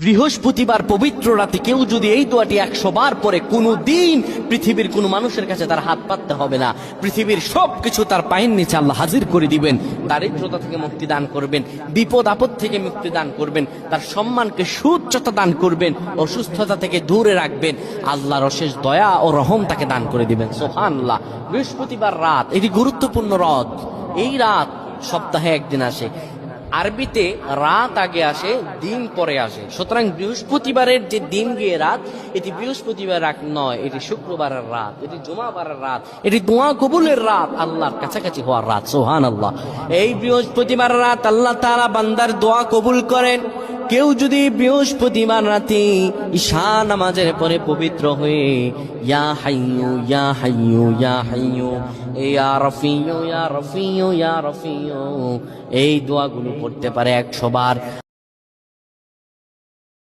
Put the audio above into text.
বৃহস্পতিবার পবিত্র রাতে কেউ যদি এই দোয়াটি 100 বার পরে, কোনো দিন পৃথিবীর কোনো মানুষের কাছে তার হাত পাততে হবে না। পৃথিবীর সবকিছু তার পায়ের নিচে আল্লাহ হাজির করে দিবেন। দারিদ্রতা থেকে মুক্তি দান করবেন, বিপদ আপদ থেকে মুক্তি দান করবেন, তার সম্মানকে সুউচ্চতা দান করবেন, অসুস্থতা থেকে দূরে রাখবেন। আল্লাহর অশেষ দয়া ও রহম তাকে দান করে দিবেন। সুবহানাল্লাহ। বৃহস্পতিবার রাত এটি গুরুত্বপূর্ণ রাত। এই রাত সপ্তাহে একদিন আসে। আরবিতে রাত আগে আসে, দিন পরে আসে। সুতরাং বৃহস্পতিবারের যে দিন গিয়ে রাত, এটি বৃহস্পতিবার রাত নয়, এটি শুক্রবারের রাত, এটি জুমাবারের রাত, এটি দোয়া কবুলের রাত, আল্লাহর কাছাকাছি হওয়ার রাত। সুবহানাল্লাহ। এই বৃহস্পতিবার রাত আল্লাহ তাআলা বান্দার দোয়া কবুল করেন। কেউ যদি বৃহস্পতিবার রাতে ঈশা নামাজের পরে পবিত্র হয়ে ইয়া হাইয়ু ইয়া হাইয়ু ইয়া হাইয়ু ইয়া রফিয়ু ইয়া রফিয়ু ইয়া রফিয়ু এই দোয়াগুলো পড়তে পারে 100 বার,